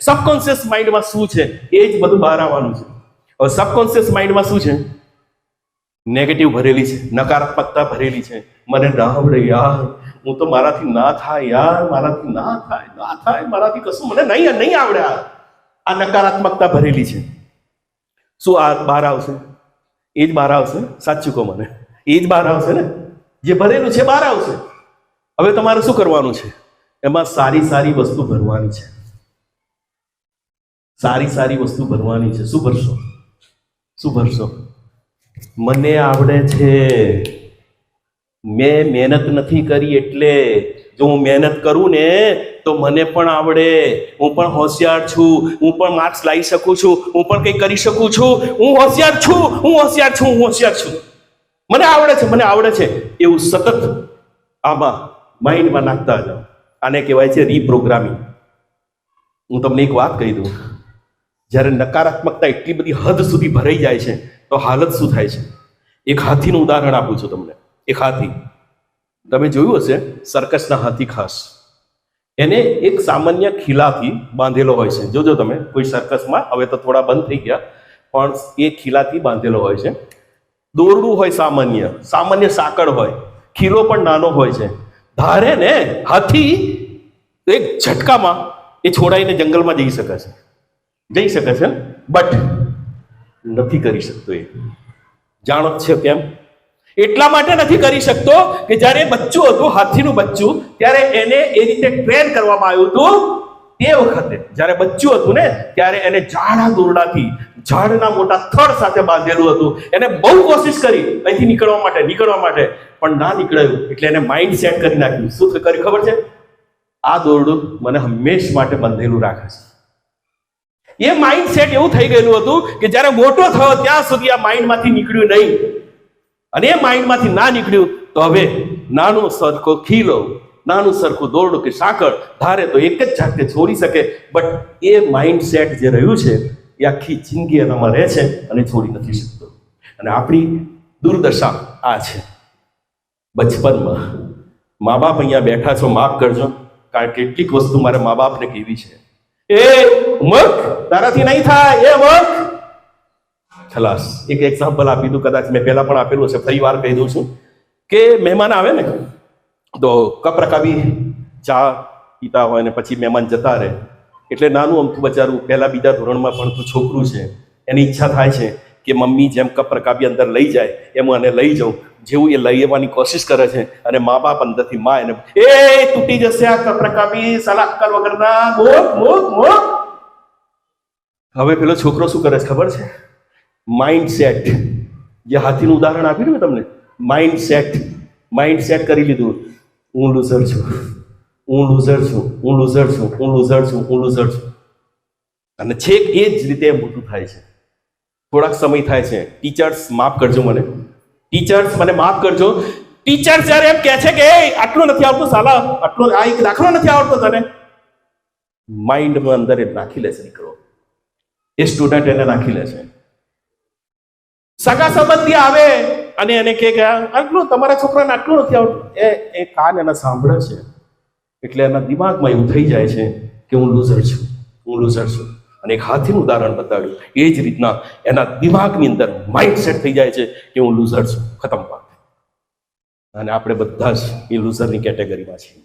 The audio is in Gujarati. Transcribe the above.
સબકોન્શિયસ માઇન્ડમાં શું છે એ જ બધું બહાર આવવાનું છે. હવે સબકોન્શિયસ માઇન્ડમાં શું છે? નેગેટિવ ભરેલી છે, નકારાત્મકતા ભરેલી છે. મને ના આવડે યાર, હું તો મારાથી ના થાય યાર, મારાથી ના થાય, મારાથી કશું મને નહીં આવડે. આ નકારાત્મકતા ભરેલી છે. શું આ બહાર આવશે? એ જ બહાર આવશે. સાચું કહો મને, એ જ બહાર આવશે ને. જે ભરેલું છે બહાર આવશે. હવે તમારે શું કરવાનું છે? એમાં સારી વસ્તુ ભરવાની છે. સારી વસ્તુ ભરવાની છે. શું ભરશો? મને આવડે છે, મેં મહેનત નથી કરી એટલે. જો હું મહેનત કરું ને તો મને પણ આવડે. હું પણ હોશિયાર છું, હું પણ માર્ક્સ લાવી શકું છું, હું પણ કંઈ કરી શકું છું. હું હોશિયાર છું. મને આવડે છે. એવું સતત આમાં માઇન્ડમાં નાખતા જાઓ. આને કહેવાય છે રીપ્રોગ્રામિંગ. હું તમને એક વાત કહી દઉં, જ્યારે નકારાત્મકતા એટલી બધી હદ સુધી ભરાઈ જાય છે તો હાલત શું થાય છે? એક હાથીનું ઉદાહરણ આપું છું તમને. એક હાથી, તમે જોયું હશે સર્કસના હાથી, ખાસ એને એક સામાન્ય ખીલાથી બાંધેલો હોય છે. જોજો તમે કોઈ સર્કસમાં, હવે તો થોડા બંધ થઈ ગયા, પણ એ ખીલાથી બાંધેલો હોય છે. દોરડું હોય, સામાન્ય સાંકળ હોય, ખીલો પણ નાનો હોય છે. ધારે ને હાથી એક ઝટકામાં એ છોડાઈને જંગલમાં જઈ શકે છે, બટ નથી કરી શકતો. એ જાણો છે કેમ? એટલા માટે નથી કરી શકતો કે જ્યારે બચ્ચું હતું, હાથીનું બચ્ચું, ત્યારે એને એ રીતે ટ્રેન કરવામાં આવ્યું હતું. તે વખતે જ્યારે બચ્ચું હતું ને, ત્યારે એને જાડા દોરડાથી, ઝાડના મોટા થડ સાથે બાંધેલું હતું. એને બહુ કોશિશ કરી અહીંથી નીકળવા માટે, પણ ના નીકળ્યું. એટલે એને માઇન્ડ સેટ કરી નાખ્યું. શું કર્યું ખબર છે? આ દોરડું મને હંમેશ માટે બંધેલું રાખે છે. એ માઇન્ડ સેટ એવું થઈ ગયેલું હતું કે જ્યારે મોટો થયો ત્યાં સુધી આ માઇન્ડમાંથી નીકળ્યું નહીં. અને એ માઇન્ડમાંથી ના નીકળ્યું તો હવે નાનું સરખો ખીલો, નાનું સરખું દોરડું કે સાંકળ ધારે તો એક જ ઝાટકે છોડી શકે. બટ એ માઇન્ડ સેટ જે રહ્યું છે એ આખી જિંદગી એનામાં રહે છે અને છોડી નથી શકતો. અને આપણી દુર્દશા આ છે. બચપનમાં મા બાપ અહીંયા બેઠા છો, માફ કરજો, કારણ કે કેટલીક વસ્તુ મારે મા બાપને કહેવી છે. એ મૂર્ખ, તારાથી નહીં થાય, એ મૂર્ખ. ખલાસ. એક એક્ઝામ્પલ આપી દઉં, કદાચ મેં પહેલા પણ આપેલું છે, ફરી વાર કહી દઉં છું કે મહેમાન આવે ને તો કપ રકાવી ચા પીતા હોય ને પછી મહેમાન જતા રહે એટલે નાનું અમથું બચારું પહેલા બીજા ધોરણમાં ભણતું છોકરું છે, એની ઈચ્છા થાય છે કે મમ્મી જેમ કપ રકાવી અંદર લઈ જાય એમ હું એને લઈ જાઉં. જેવું એ લઈ આવવાની કોશિશ કરે છે અને મા બાપ અંદરથી માં એને તૂટી જશે આ કપ રકાવી, સાલા અક્કલ વગરના, મોક. હવે પેલો છોકરો શું કરે છે ખબર છે? માઇન્ડ સેટ, જે હાથીનું ઉદાહરણ આપ્યું ને તમને, માઇન્ડ સેટ કરી લીધું. હું લૂઝર છું. અને છેક એ જ રીતે મોટું થાય છે. થોડાક સમય થાય છે. ટીચર્સ મને માફ કરજો. ટીચર્સ જ્યારે એમ કહે છે કે આટલું નથી આવતું સાલા, આટલો આ એક દાખલો નથી આવડતો તને, માઇન્ડમાં અંદર એ નાખી લે છે દીકરો, એ સ્ટુડન્ટ એને નાખી લે છે. સગા સંબંધી આવે અને એને કહે કે આટલું તમારા છોકરાને આટલું નથી આવડતું, એ કાન એના સાંભળે છે એટલે એના દિમાગમાં એવું થઈ જાય છે કે હું લૂઝર છું. અને એક હાથીનું ઉદાહરણ બતાવ્યું. એ જ રીતના એના દિમાગની અંદર માઇન્ડ સેટ થઈ જાય છે કે હું લૂઝર છું. ખતમ વાત. અને આપણે બધા જ એ લૂઝરની કેટેગરીમાં છીએ.